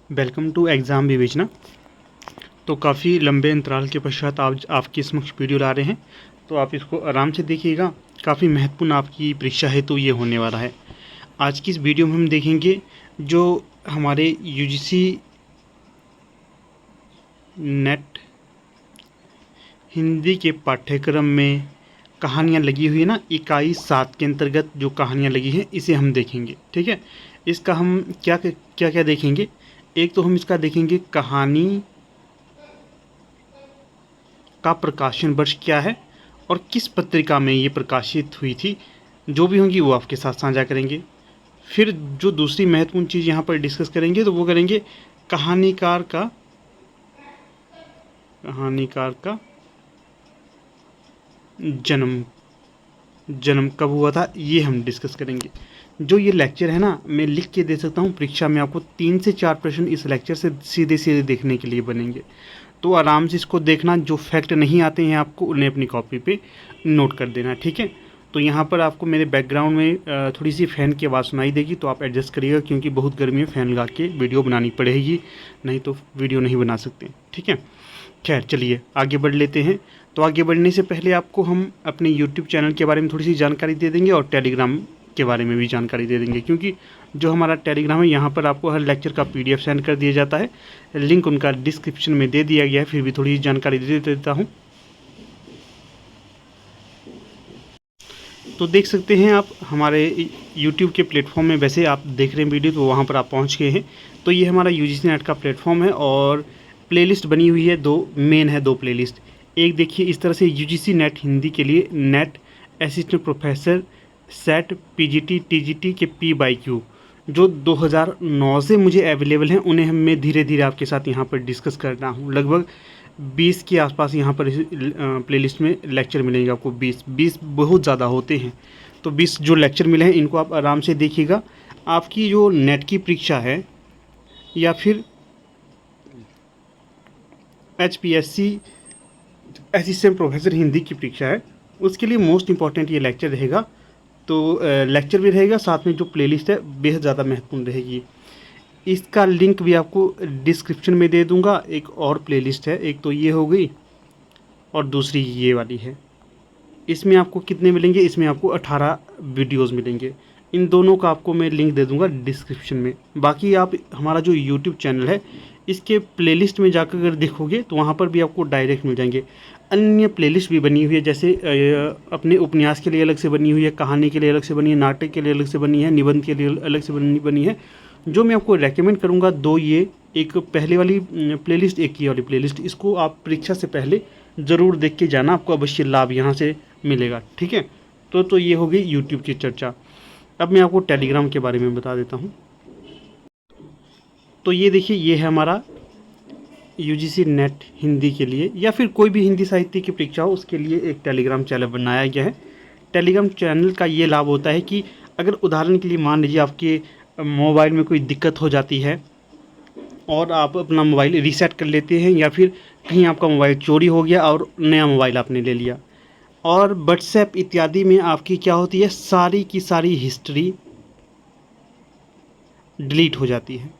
Welcome to exam विवेचना। तो काफ़ी लंबे अंतराल के पश्चात आप आपके समक्ष वीडियो ला रहे हैं, तो आप इसको आराम से देखिएगा। काफ़ी महत्वपूर्ण आपकी परीक्षा है तो ये होने वाला है। आज की इस वीडियो में हम देखेंगे जो हमारे यूजीसी नेट हिंदी के पाठ्यक्रम में कहानियाँ लगी हुई है ना, इकाई 7 के अंतर्गत जो कहानियाँ लगी हैं इसे हम देखेंगे। ठीक है, इसका हम क्या क्या क्या देखेंगे। एक तो हम इसका देखेंगे कहानी का प्रकाशन वर्ष क्या है और किस पत्रिका में ये प्रकाशित हुई थी, जो भी होंगी वो आपके साथ साझा करेंगे। फिर जो दूसरी महत्वपूर्ण चीज़ यहाँ पर डिस्कस करेंगे तो वो करेंगे कहानीकार का जन्म कब हुआ था, ये हम डिस्कस करेंगे। जो ये लेक्चर है ना, मैं लिख के दे सकता हूँ, परीक्षा में आपको 3 से 4 प्रश्न इस लेक्चर से सीधे सीधे देखने के लिए बनेंगे। तो आराम से इसको देखना, जो फैक्ट नहीं आते हैं आपको उन्हें अपनी कॉपी पे नोट कर देना। ठीक है, तो यहाँ पर आपको मेरे बैकग्राउंड में थोड़ी सी फ़ैन की आवाज़ सुनाई देगी, तो आप एडजस्ट करिएगा, क्योंकि बहुत गर्मी है, फ़ैन लगा के वीडियो बनानी पड़ेगी, नहीं तो वीडियो नहीं बना सकते। ठीक है, खैर चलिए आगे बढ़ लेते हैं। तो आगे बढ़ने से पहले आपको हम अपने यूट्यूब चैनल के बारे में थोड़ी सी जानकारी दे देंगे और टेलीग्राम के बारे में भी जानकारी दे देंगे, क्योंकि जो हमारा टेलीग्राम है यहाँ पर आपको हर लेक्चर का PDF सेंड कर दिया जाता है। लिंक उनका डिस्क्रिप्शन में दे दिया गया है, फिर भी थोड़ी जानकारी दे देता हूँ। तो देख सकते हैं आप हमारे YouTube के प्लेटफॉर्म में, वैसे आप देख रहे हैं वीडियो तो वहाँ पर आप पहुँच गए हैं। तो ये हमारा UGC नेट का प्लेटफॉर्म है और प्लेलिस्ट बनी हुई है, दो प्लेलिस्ट। एक देखिए इस तरह से UGC नेट हिंदी के लिए net assistant professor set PGT TGT के P/Q जो 2009 से मुझे अवेलेबल हैं, उन्हें मैं धीरे धीरे आपके साथ यहाँ पर डिस्कस कर रहा हूँ। लगभग 20 के आसपास यहाँ पर प्लेलिस्ट में लेक्चर मिलेंगे आपको। 20 बहुत ज़्यादा होते हैं, तो 20 जो लेक्चर मिले हैं इनको आप आराम से देखिएगा। आपकी जो नेट की परीक्षा है या फिर HPSC असिस्टेंट प्रोफेसर हिंदी की परीक्षा है, उसके लिए मोस्ट इम्पॉर्टेंट ये लेक्चर रहेगा। तो लेक्चर भी रहेगा, साथ में जो प्लेलिस्ट है बेहद ज़्यादा महत्वपूर्ण रहेगी। इसका लिंक भी आपको डिस्क्रिप्शन में दे दूंगा। एक और प्लेलिस्ट है, एक तो ये हो गई और दूसरी ये वाली है। इसमें आपको कितने मिलेंगे, इसमें आपको 18 वीडियोस मिलेंगे। इन दोनों का आपको मैं लिंक दे दूंगा डिस्क्रिप्शन में। बाकी आप हमारा जो यूट्यूब चैनल है इसके प्लेलिस्ट में जाकर अगर देखोगे तो वहाँ पर भी आपको डायरेक्ट मिल जाएंगे। अन्य प्लेलिस्ट भी बनी हुई है, जैसे अपने उपन्यास के लिए अलग से बनी हुई है, कहानी के लिए अलग से बनी है, नाटक के लिए अलग से बनी है, निबंध के लिए अलग से बनी है। जो मैं आपको रेकमेंड करूँगा दो, ये एक पहले वाली प्लेलिस्ट, एक ये वाली प्लेलिस्ट, इसको आप परीक्षा से पहले ज़रूर देख के जाना, आपको अवश्य लाभ यहाँ से मिलेगा। ठीक है, तो ये हो गई यूट्यूब की चर्चा। अब मैं आपको टेलीग्राम के बारे में बता देता हूँ। तो ये देखिए, ये है हमारा UGC नेट हिंदी के लिए या फिर कोई भी हिंदी साहित्य की परीक्षा हो उसके लिए एक टेलीग्राम चैनल बनाया गया है। टेलीग्राम चैनल का ये लाभ होता है कि अगर उदाहरण के लिए मान लीजिए आपके मोबाइल में कोई दिक्कत हो जाती है और आप अपना मोबाइल रीसेट कर लेते हैं, या फिर कहीं आपका मोबाइल चोरी हो गया और नया मोबाइल आपने ले लिया, और व्हाट्सएप इत्यादि में आपकी क्या होती है, सारी की सारी हिस्ट्री डिलीट हो जाती है।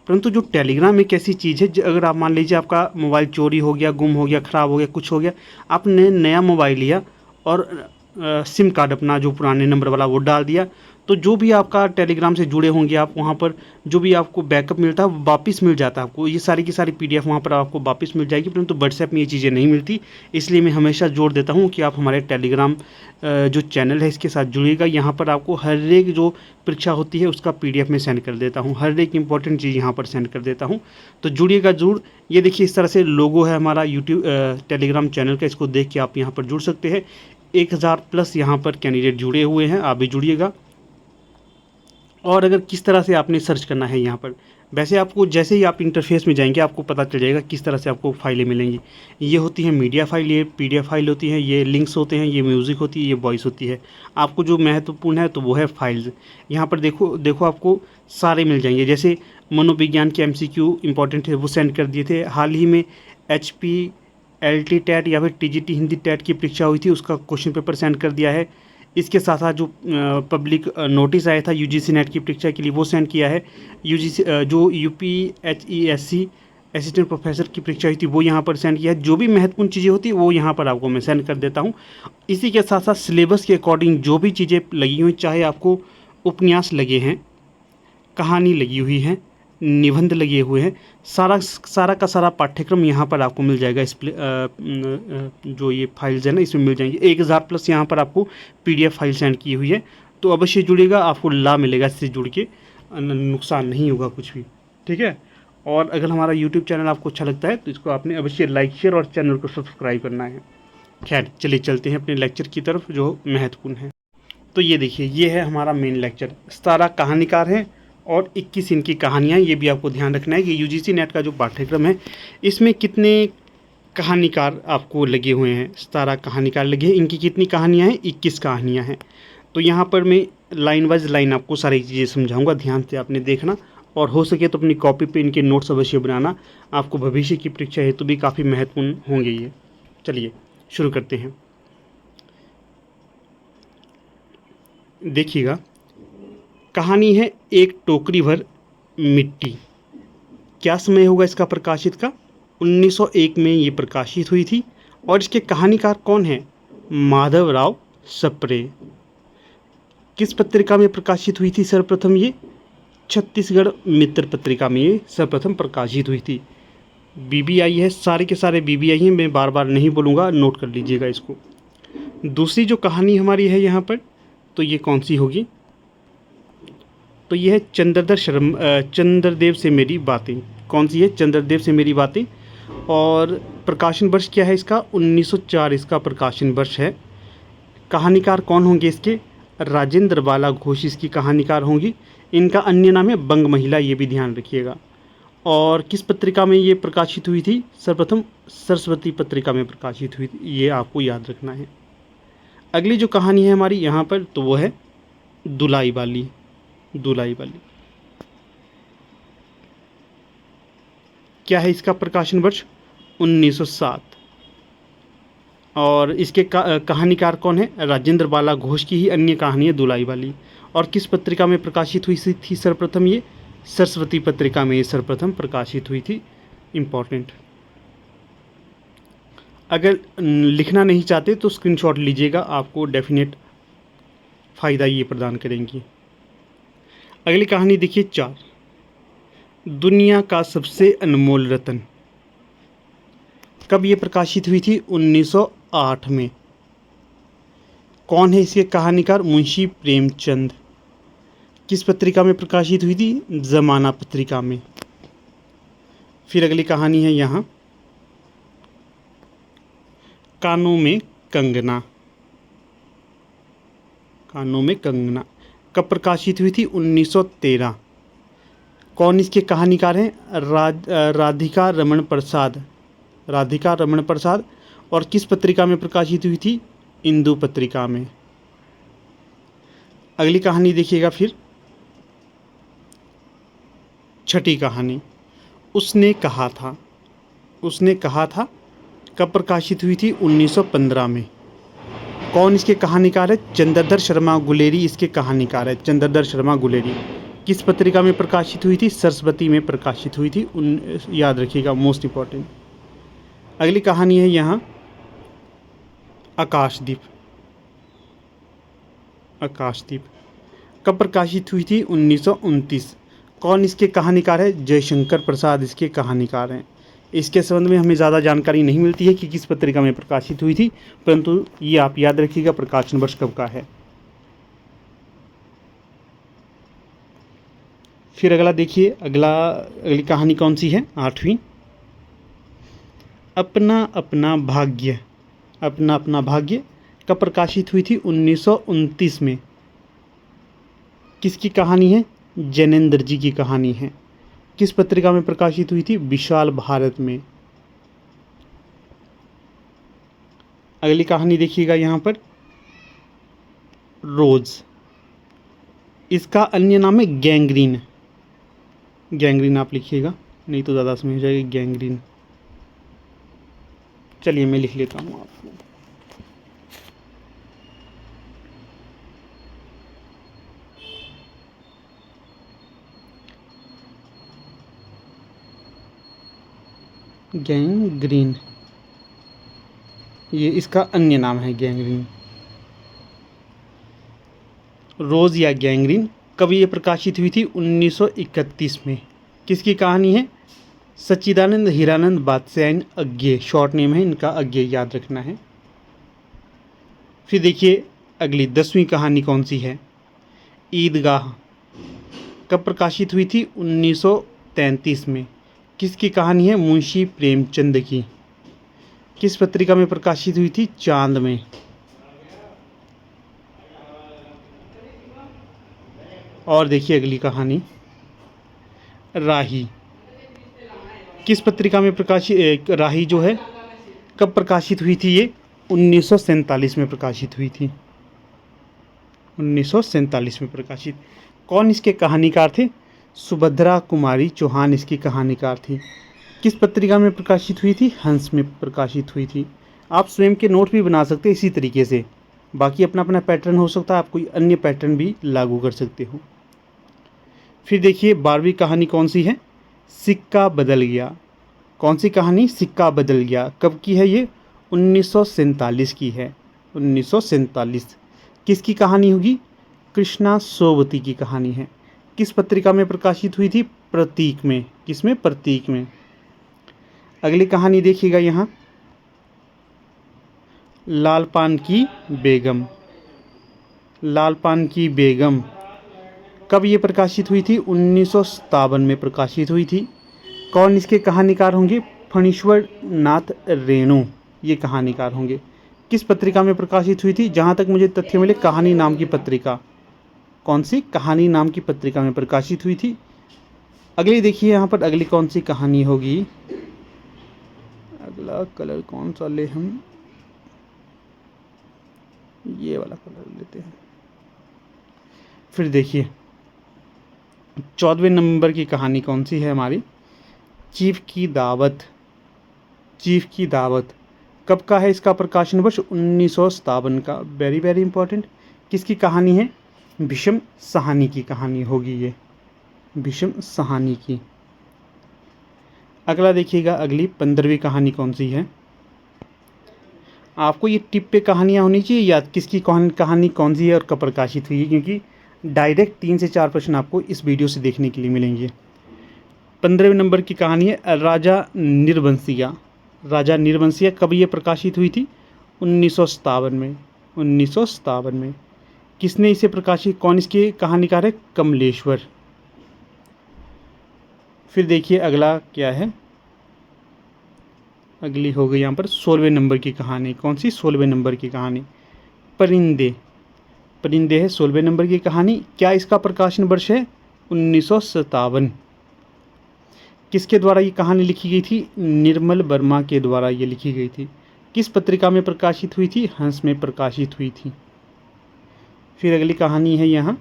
परंतु जो टेलीग्राम एक ऐसी चीज़ है, अगर आप मान लीजिए आपका मोबाइल चोरी हो गया, गुम हो गया, ख़राब हो गया, कुछ हो गया, आपने नया मोबाइल लिया और सिम कार्ड अपना जो पुराने नंबर वाला वो डाल दिया, तो जो भी आपका टेलीग्राम से जुड़े होंगे आप, वहाँ पर जो भी आपको बैकअप मिलता है वो वापस मिल जाता है आपको। ये सारी की सारी PDF वहाँ पर आपको वापस मिल जाएगी, परंतु व्हाट्सएप में ये चीज़ें नहीं मिलती। इसलिए मैं हमेशा जोर देता हूँ कि आप हमारे टेलीग्राम जो चैनल है इसके साथ जुड़िएगा। यहाँ पर आपको हर एक जो परीक्षा होती है उसका PDF में सेंड कर देता हूँ, हर एक इंपॉर्टेंट चीज़ यहाँ पर सेंड कर देता हूँ, तो जुड़िएगा ज़रूर। ये देखिए इस तरह से लोगो है हमारा यूट्यूब टेलीग्राम चैनल का, इसको देख के आप यहाँ पर जुड़ सकते हैं। 1000+ यहाँ पर कैंडिडेट जुड़े हुए हैं, आप भी जुड़िएगा। और अगर किस तरह से आपने सर्च करना है यहाँ पर, वैसे आपको जैसे ही आप इंटरफेस में जाएंगे आपको पता चल जाएगा किस तरह से आपको फाइलें मिलेंगी। ये होती हैं मीडिया फाइल, ये PDF फाइल होती है, ये लिंक्स होते हैं, ये म्यूज़िक होती है, ये वॉइस होती है। आपको जो महत्वपूर्ण है तो वो है फाइल्स। यहाँ पर देखो आपको सारे मिल जाएंगे। जैसे मनोविज्ञान के MCQ इंपॉर्टेंट है वो सेंड कर दिए थे। हाल ही में HPLT टेट या फिर TGT हिंदी टेट की परीक्षा हुई थी, उसका क्वेश्चन पेपर सेंड कर दिया है। इसके साथ साथ जो पब्लिक नोटिस आया था यूजीसी नेट की परीक्षा के लिए वो सेंड किया है। यूजीसी जो यूपीएचईएससी असिस्टेंट प्रोफेसर की परीक्षा हुई थी वो यहाँ पर सेंड किया है। जो भी महत्वपूर्ण चीज़ें होती है वो यहाँ पर आपको मैं सेंड कर देता हूँ। इसी के साथ साथ सिलेबस के अकॉर्डिंग जो भी चीज़ें लगी हुई, चाहे आपको उपन्यास लगे हैं, कहानी लगी हुई है, निबंध लगे हुए हैं, सारा का सारा पाठ्यक्रम यहाँ पर आपको मिल जाएगा। इस जो ये फाइल्स है ना इसमें मिल जाएंगे। 1000+ यहाँ पर आपको PDF फाइल सेंड की हुई है। तो अवश्य जुड़ेगा, आपको लाभ मिलेगा इससे जुड़ के, नुकसान नहीं होगा कुछ भी, ठीक है। और अगर हमारा YouTube चैनल आपको अच्छा लगता है तो इसको आपने अवश्य लाइक, शेयर और चैनल को सब्सक्राइब करना है। खैर चलिए चलते हैं अपने लेक्चर की तरफ जो महत्वपूर्ण है। तो ये देखिए, ये है हमारा मेन लेक्चर। 17 कहानीकार हैं और 21 इनकी कहानियाँ। ये भी आपको ध्यान रखना है कि यूजीसी नेट का जो पाठ्यक्रम है इसमें कितने कहानीकार आपको लगे हुए हैं। 17 कहानीकार लगे हैं। इनकी कितनी कहानियाँ हैं? 21 कहानियाँ हैं। तो यहाँ पर मैं लाइन वाइज लाइन आपको सारी चीज़ें समझाऊंगा, ध्यान से आपने देखना, और हो सके तो अपनी कॉपी पे इनके नोट्स अवश्य बनाना। आपको भविष्य की परीक्षा हेतु भी काफ़ी महत्वपूर्ण होंगे ये। चलिए शुरू करते हैं। देखिएगा, कहानी है एक टोकरी भर मिट्टी। क्या समय होगा इसका प्रकाशित का? 1901 में ये प्रकाशित हुई थी। और इसके कहानीकार कौन है? माधवराव सप्रे। किस पत्रिका में प्रकाशित हुई थी सर्वप्रथम ये? छत्तीसगढ़ मित्र पत्रिका में ये सर्वप्रथम प्रकाशित हुई थी। BBI है, सारे के सारे BBI हैं, मैं बार बार नहीं बोलूँगा, नोट कर लीजिएगा इसको। दूसरी जो कहानी हमारी है यहाँ पर, तो ये कौन सी होगी? तो ये है चंद्रदेव से मेरी बातें। कौन सी है? चंद्रदेव से मेरी बातें। और प्रकाशन वर्ष क्या है इसका? 1904 इसका प्रकाशन वर्ष है। कहानीकार कौन होंगे इसके? राजेंद्र बाला घोष इसकी कहानीकार होंगी। इनका अन्य नाम है बंग महिला, ये भी ध्यान रखिएगा। और किस पत्रिका में ये प्रकाशित हुई थी? सर्वप्रथम सरस्वती पत्रिका में प्रकाशित हुई थी, ये आपको याद रखना है। अगली जो कहानी है हमारी यहाँ पर, तो वो है दुलाई वाली। दुलाई वाली क्या है इसका प्रकाशन वर्ष? 1907। और इसके कहानीकार कौन है? राजेंद्र बाला घोष की ही अन्य कहानी है दुलाई वाली। और किस पत्रिका में प्रकाशित हुई थी सर्वप्रथम? ये सरस्वती पत्रिका में सर्वप्रथम प्रकाशित हुई थी। इम्पॉर्टेंट। अगर लिखना नहीं चाहते तो स्क्रीनशॉट लीजिएगा, आपको डेफिनेट फ़ायदा ये प्रदान करेंगी। अगली कहानी देखिए 4, दुनिया का सबसे अनमोल रत्न। कब ये प्रकाशित हुई थी? 1908 में। कौन है इसके कहानीकार? मुंशी प्रेमचंद। किस पत्रिका में प्रकाशित हुई थी? ज़माना पत्रिका में। फिर अगली कहानी है यहाँ कानों में कंगना। कानों में कंगना कब प्रकाशित हुई थी? 1913। कौन इसके कहानीकार हैं? राधिका रमण प्रसाद। राधिका रमण प्रसाद। और किस पत्रिका में प्रकाशित हुई थी? इंदु पत्रिका में। अगली कहानी देखिएगा फिर, छठी कहानी, उसने कहा था। उसने कहा था कब प्रकाशित हुई थी? 1915 में। कौन इसके कहानीकार है? चंद्रधर शर्मा गुलेरी इसके कहानीकार है। चंद्रधर शर्मा गुलेरी। किस पत्रिका में प्रकाशित हुई थी? सरस्वती में प्रकाशित हुई थी। याद रखिएगा, मोस्ट इम्पॉर्टेंट। अगली कहानी है यहाँ आकाशदीप। आकाशदीप कब प्रकाशित हुई थी? 1929। कौन इसके कहानीकार है? जयशंकर प्रसाद इसके कहानीकार हैं। इसके संबंध में हमें ज़्यादा जानकारी नहीं मिलती है कि किस पत्रिका में प्रकाशित हुई थी, परंतु ये आप याद रखिएगा प्रकाशन वर्ष कब का है। फिर अगला देखिए, अगली कहानी कौन सी है? 8वीं, अपना अपना भाग्य। अपना अपना भाग्य कब प्रकाशित हुई थी? 1929 में। किसकी कहानी है? जैनेन्द्र जी की कहानी है। किस पत्रिका में प्रकाशित हुई थी? विशाल भारत में। अगली कहानी देखिएगा यहाँ पर रोज। इसका अन्य नाम है गैंग्रीन। गैंग्रीन आप लिखिएगा, नहीं तो ज़्यादा समझ जाएगी। गैंग्रीन, चलिए मैं लिख लेता हूँ आपको। गैंग्रीन, ये इसका अन्य नाम है गैंग्रीन। रोज़ या गैंग्रीन कब ये प्रकाशित हुई थी? 1931 में। किसकी कहानी है? सच्चिदानंद हीरानंद बादशाह अज्ञे, शॉर्ट नेम है इनका, अज्ञे याद रखना है। फिर देखिए अगली 10वीं कहानी कौन सी है? ईदगाह कब प्रकाशित हुई थी? 1933 में। किसकी कहानी है? मुंशी प्रेमचंद की। किस पत्रिका में प्रकाशित हुई थी? चांद में। और देखिए अगली कहानी राही, किस पत्रिका में प्रकाशित, राही जो है कब प्रकाशित हुई थी? ये 1947 में प्रकाशित हुई थी, 1947 में प्रकाशित। कौन इसके कहानीकार थे? सुभद्रा कुमारी चौहान इसकी कहानीकार थी। किस पत्रिका में प्रकाशित हुई थी? हंस में प्रकाशित हुई थी। आप स्वयं के नोट भी बना सकते हैं इसी तरीके से, बाकी अपना अपना पैटर्न हो सकता है, आप कोई अन्य पैटर्न भी लागू कर सकते हो। फिर देखिए 12वीं कहानी कौन सी है? सिक्का बदल गया। कौन सी कहानी? सिक्का बदल गया। कब की है ये? 1947 की है, 1947। किसकी कहानी होगी? कृष्णा सोबती की कहानी है। किस पत्रिका में प्रकाशित हुई थी? प्रतीक में। किसमें? प्रतीक में। अगली कहानी देखिएगा यहाँ, लाल पान की बेगम। लाल पान की बेगम कब ये प्रकाशित हुई थी? 1957 में प्रकाशित हुई थी। कौन इसके कहानीकार होंगे? फणीश्वर नाथ रेणु ये कहानीकार होंगे। किस पत्रिका में प्रकाशित हुई थी? जहाँ तक मुझे तथ्य मिले, कहानी नाम की पत्रिका। कौन सी? कहानी नाम की पत्रिका में प्रकाशित हुई थी। अगली देखिए यहाँ पर, अगली कौन सी कहानी होगी? अगला कलर कौन सा ले हम? ये वाला कलर लेते हैं। फिर देखिए 14वें नंबर की कहानी कौन सी है हमारी? चीफ की दावत। चीफ की दावत कब का है इसका प्रकाशन वर्ष? 1957 का। Very very important. किसकी कहानी है? भीष्म साहनी की कहानी होगी ये, भीष्म साहनी की। अगला देखिएगा, अगली 15वीं कहानी कौन सी है? आपको ये टिप पे कहानियाँ होनी चाहिए याद, किसकी कहानी कौन सी है और कब प्रकाशित हुई है, क्योंकि डायरेक्ट 3 से 4 प्रश्न आपको इस वीडियो से देखने के लिए मिलेंगे। 15वें नंबर की कहानी है राजा निर्वंशिया। राजा निर्वंशिया कब ये प्रकाशित हुई थी? 1957 में, 1957 में। किसने इसे प्रकाशित, कौन इसके कहानीकार है? कमलेश्वर। फिर देखिए अगला क्या है? अगली हो गई यहाँ पर 16वें नंबर की कहानी। कौन सी? 16वें नंबर की कहानी परिंदे। परिंदे है 16वें नंबर की कहानी। क्या इसका प्रकाशन वर्ष है? 1957। किसके द्वारा ये कहानी लिखी गई थी? निर्मल वर्मा के द्वारा ये लिखी गई थी। किस पत्रिका में प्रकाशित हुई थी? हंस में प्रकाशित हुई थी। फिर अगली कहानी है यहाँ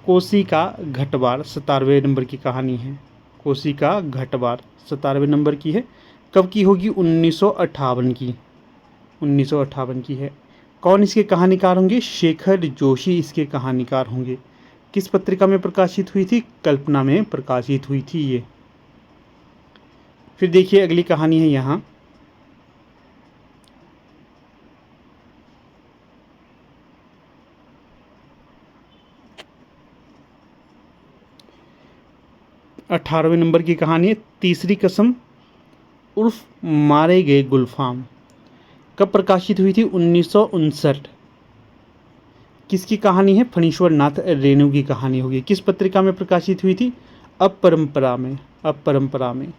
कोसी का घटवार। 17वें नंबर की कहानी है। कोसी का घटवार 17वें नंबर की है। कब की होगी? 1958 की, 1958 की है। कौन इसके कहानीकार होंगे? शेखर जोशी इसके कहानीकार होंगे। किस पत्रिका में प्रकाशित हुई थी? कल्पना में प्रकाशित हुई थी ये। फिर देखिए अगली कहानी है यहाँ अठारहवें नंबर की कहानी है तीसरी कसम उर्फ मारे गए गुलफाम। कब प्रकाशित हुई थी? 1959। किसकी कहानी है? फणीश्वर नाथ रेणु की कहानी होगी। किस पत्रिका में प्रकाशित हुई थी? अपरंपरा में, अपरंपरा में,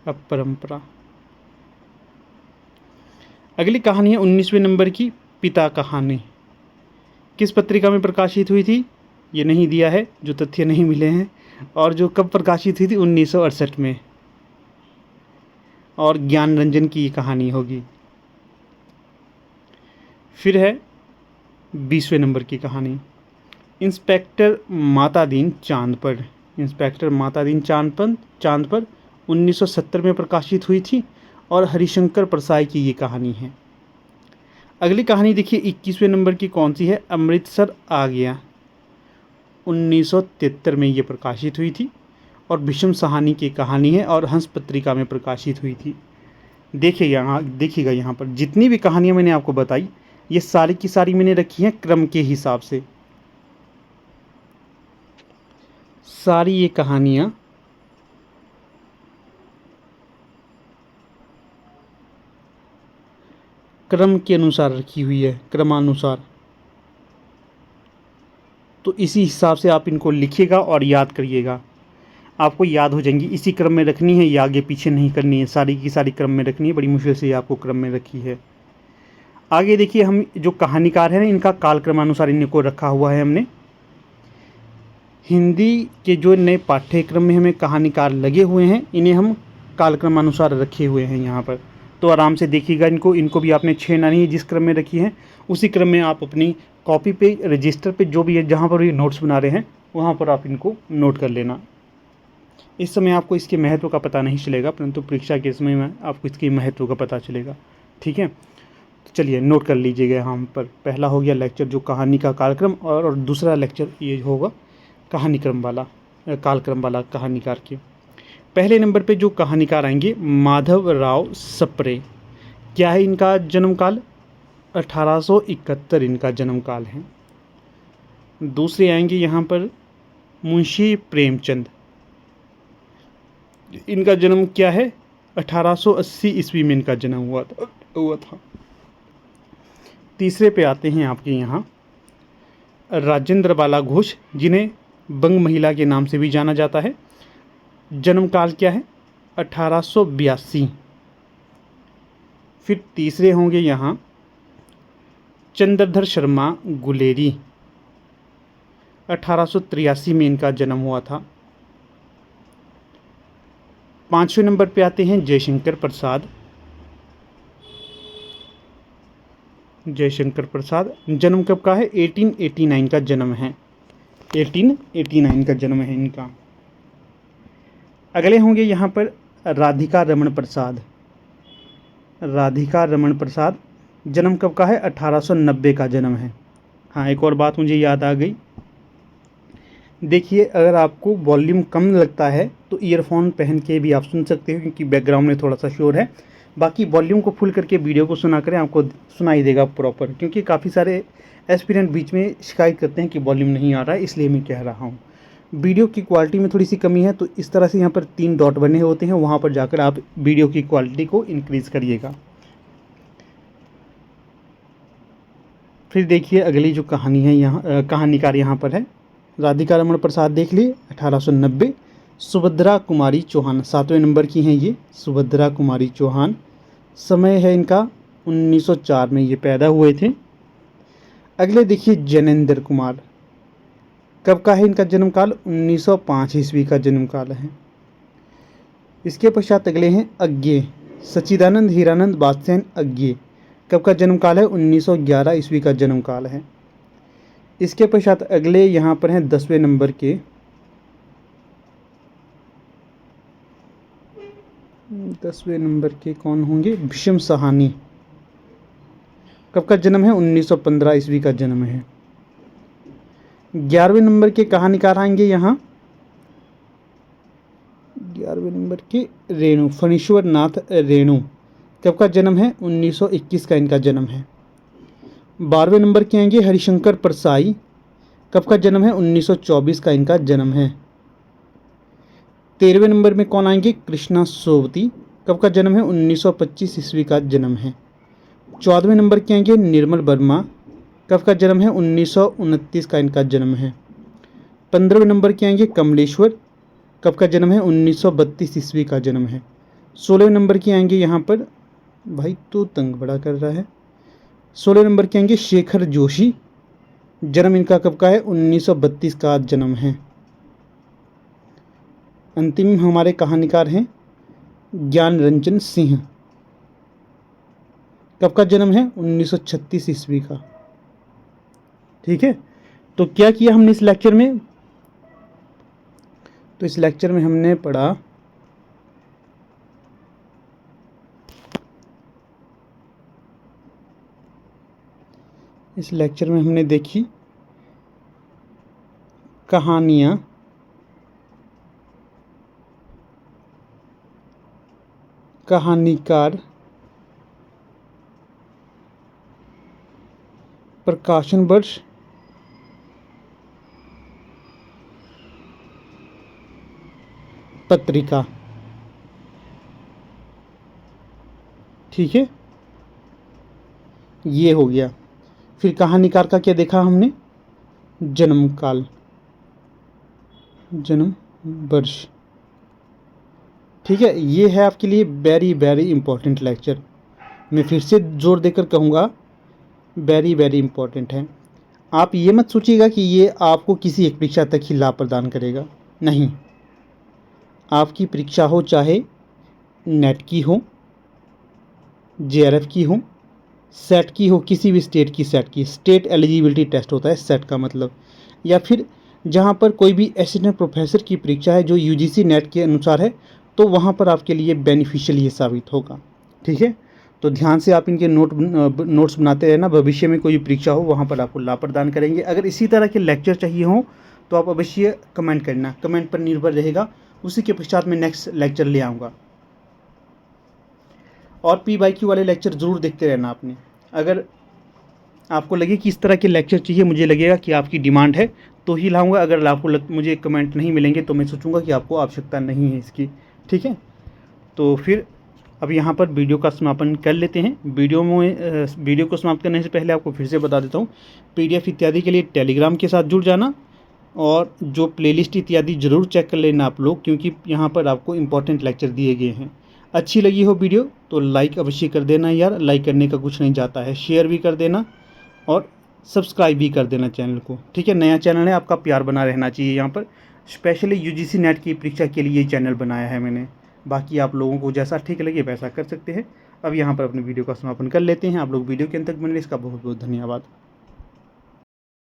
अपरंपरा। अगली कहानी है 19वें नंबर की पिता कहानी। किस पत्रिका में प्रकाशित हुई थी? ये नहीं दिया है, जो तथ्य नहीं मिले हैं। और जो कब प्रकाशित हुई थी? 1968 में। और ज्ञान रंजन की ये कहानी होगी। फिर है 20वें नंबर की कहानी इंस्पेक्टर मातादीन चांद पर। इंस्पेक्टर मातादीन चांद पर 1970 में प्रकाशित हुई थी और हरिशंकर परसाई की ये कहानी है। अगली कहानी देखिए 21वें नंबर की कौन सी है? अमृतसर आ गया। 1973 में ये प्रकाशित हुई थी और भीष्म साहनी की कहानी है और हंस पत्रिका में प्रकाशित हुई थी। देखिएगा यहाँ पर जितनी भी कहानियाँ मैंने आपको बताई, ये सारी की सारी मैंने रखी हैं क्रम के हिसाब से। सारी ये कहानियाँ क्रम के अनुसार रखी हुई है, क्रमानुसार। तो इसी हिसाब से आप इनको लिखिएगा और याद करिएगा, आपको याद हो जाएंगी। इसी क्रम में रखनी है, ये आगे पीछे नहीं करनी है, सारी की सारी क्रम में रखनी है। बड़ी मुश्किल से आपको क्रम में रखी है। आगे देखिए, हम जो कहानीकार हैं ना, इनका कालक्रमानुसार इनको रखा हुआ है हमने। हिंदी के जो नए पाठ्यक्रम में हमें कहानीकार लगे हुए हैं, इन्हें हम कालक्रमानुसार रखे हुए हैं यहाँ पर। तो आराम से देखिएगा इनको भी आपने छेड़ना नहीं है, जिस क्रम में रखी है उसी क्रम में आप अपनी कॉपी पे, रजिस्टर पे, जो भी है जहाँ पर भी नोट्स बना रहे हैं वहाँ पर आप इनको नोट कर लेना। इस समय आपको इसके महत्व का पता नहीं चलेगा, परंतु परीक्षा के समय में आपको इसके महत्व का पता चलेगा। ठीक है, तो चलिए नोट कर लीजिएगा। यहाँ पर पहला हो गया लेक्चर जो कहानी का कालक्रम, और दूसरा लेक्चर ये होगा कहानी क्रम वाला, कालक्रम वाला कहानीकार के। पहले नंबर पे जो कहानीकार आएंगे, माधव राव सप्रे। क्या है इनका जन्म काल? 1871 इनका जन्म काल है। दूसरे आएंगे यहाँ पर मुंशी प्रेमचंद। इनका जन्म क्या है? 1880 ईस्वी में इनका जन्म हुआ था। तीसरे पे आते हैं आपके यहाँ राजेंद्र बाला घोष, जिन्हें बंग महिला के नाम से भी जाना जाता है। जन्म काल क्या है? 1882। फिर तीसरे होंगे यहाँ चंद्रधर शर्मा गुलेरी। 1883 में इनका जन्म हुआ था। पांचवें नंबर पे आते हैं जयशंकर प्रसाद। जयशंकर प्रसाद जन्म कब का है? 1889 का जन्म है। 1889 का जन्म है इनका। अगले होंगे यहाँ पर राधिका रमन प्रसाद। राधिका रमन प्रसाद जन्म कब का है? 1890 का जन्म है। हाँ, एक और बात मुझे याद आ गई। देखिए, अगर आपको वॉल्यूम कम लगता है तो ईयरफोन पहन के भी आप सुन सकते हो, क्योंकि बैकग्राउंड में थोड़ा सा शोर है। बाकी वॉल्यूम को फुल करके वीडियो को सुना करें, आपको सुनाई देगा प्रॉपर। क्योंकि काफ़ी सारे एस्पिरेंट बीच में शिकायत करते हैं कि वॉल्यूम नहीं आ रहा है, इसलिए मैं कह रहा हूँ। वीडियो की क्वालिटी में थोड़ी सी कमी है, तो इस तरह से यहाँ पर 3 डॉट बने होते हैं, वहाँ पर जाकर आप वीडियो की क्वालिटी को इंक्रीज़ करिएगा। फिर देखिए अगली जो कहानी है, यहाँ कहानीकार यहाँ पर है राधिका रमन प्रसाद। देख लिए 1890। सुभद्रा कुमारी चौहान 7वें नंबर की हैं ये, सुभद्रा कुमारी चौहान। समय है इनका 1904 में ये पैदा हुए थे। अगले देखिए जैनेंद्र कुमार। कब का है इनका जन्म काल? 1905 ईस्वी का जन्म काल है। इसके पश्चात अगले हैं अज्ञे, सच्चिदानंद हीरानंद बादशाह अज्ञे। कब का जन्म काल है? 1911 ईस्वी का जन्म काल है। इसके पश्चात अगले यहाँ पर हैं 10वें नंबर के, 10वें नंबर के कौन होंगे? भीष्म साहनी। कब का जन्म है? 1915 ईस्वी का जन्म है। 11वें नंबर के कहानीकार आएंगे यहाँ, 11वें नंबर के रेणु, फणीश्वर नाथ रेणु। कब का जन्म है? 1921 का इनका जन्म है। 12वें नंबर के आएंगे हरिशंकर परसाई। कब का जन्म है? 1924 का इनका जन्म है। 13वें नंबर में कौन आएंगे? कृष्णा सोवती। कब का जन्म है? 1925 ईस्वी का जन्म है। 14वें नंबर के आएंगे निर्मल वर्मा। कब का जन्म है? 1929 का इनका जन्म है। 15वें नंबर के आएंगे कमलेश्वर। कब का जन्म है? 1932 ईस्वी का जन्म है। 16वें नंबर के आएंगे यहाँ पर, भाई तो तंग बड़ा कर रहा है, 16वें नंबर के आएंगे शेखर जोशी। जन्म इनका कब का है? 1932 का जन्म है। अंतिम हमारे कहानीकार हैं ज्ञान रंजन सिंह। कब का जन्म है? 1936 ईस्वी का। ठीक है, तो क्या किया हमने इस लेक्चर में? तो इस लेक्चर में हमने पढ़ा देखी कहानियाँ कहानीकार प्रकाशन वर्ष पत्रिका। ठीक है, ये हो गया। फिर कहानीकार का क्या देखा हमने, जन्म काल, जन्म वर्ष। ठीक है, ये है आपके लिए वेरी वेरी इंपॉर्टेंट लेक्चर। मैं फिर से जोर देकर कहूँगा, वेरी वेरी इंपॉर्टेंट है। आप ये मत सोचिएगा कि ये आपको किसी एक परीक्षा तक ही लाभ प्रदान करेगा, नहीं। आपकी परीक्षा हो, चाहे नेट की हो, जेआरएफ की हो, सेट की हो, किसी भी स्टेट की सेट की, स्टेट एलिजिबिलिटी टेस्ट होता है सेट का मतलब, या फिर जहाँ पर कोई भी असिस्टेंट प्रोफेसर की परीक्षा है जो यूजीसी नेट के अनुसार है, तो वहाँ पर आपके लिए बेनिफिशियल ये साबित होगा। ठीक है, तो ध्यान से आप इनके नोट्स बनाते रहना, भविष्य में कोई परीक्षा हो वहाँ पर आपको लाभ प्रदान करेंगे। अगर इसी तरह के लेक्चर चाहिए हों तो आप अवश्य कमेंट करना, कमेंट पर निर्भर रहेगा, उसी के पश्चात मैं नेक्स्ट लेक्चर ले आऊँगा। और PYQ वाले लेक्चर ज़रूर देखते रहना आपने। अगर आपको लगे कि इस तरह के लेक्चर चाहिए, मुझे लगेगा कि आपकी डिमांड है तो ही लाऊंगा। अगर आपको मुझे कमेंट नहीं मिलेंगे तो मैं सोचूंगा कि आपको आवश्यकता नहीं है इसकी। ठीक है, तो फिर अब यहाँ पर वीडियो का समापन कर लेते हैं। वीडियो को समाप्त करने से पहले आपको फिर से बता देता हूँ, PDF इत्यादि के लिए टेलीग्राम के साथ जुड़ जाना, और जो प्लेलिस्ट इत्यादि ज़रूर चेक कर लेना आप लोग, क्योंकि यहाँ पर आपको इम्पोर्टेंट लेक्चर दिए गए हैं। अच्छी लगी हो वीडियो तो लाइक अवश्य कर देना यार, लाइक करने का कुछ नहीं जाता है, शेयर भी कर देना और सब्सक्राइब भी कर देना चैनल को। ठीक है, नया चैनल है, आपका प्यार बना रहना चाहिए। यहाँ पर स्पेशली यूजीसी नेट की परीक्षा के लिए चैनल बनाया है मैंने। बाकी आप लोगों को जैसा ठीक लगे वैसा कर सकते हैं। अब यहाँ पर अपने वीडियो का समापन कर लेते हैं। आप लोग वीडियो के अंत तक बने, इसका बहुत बहुत धन्यवाद।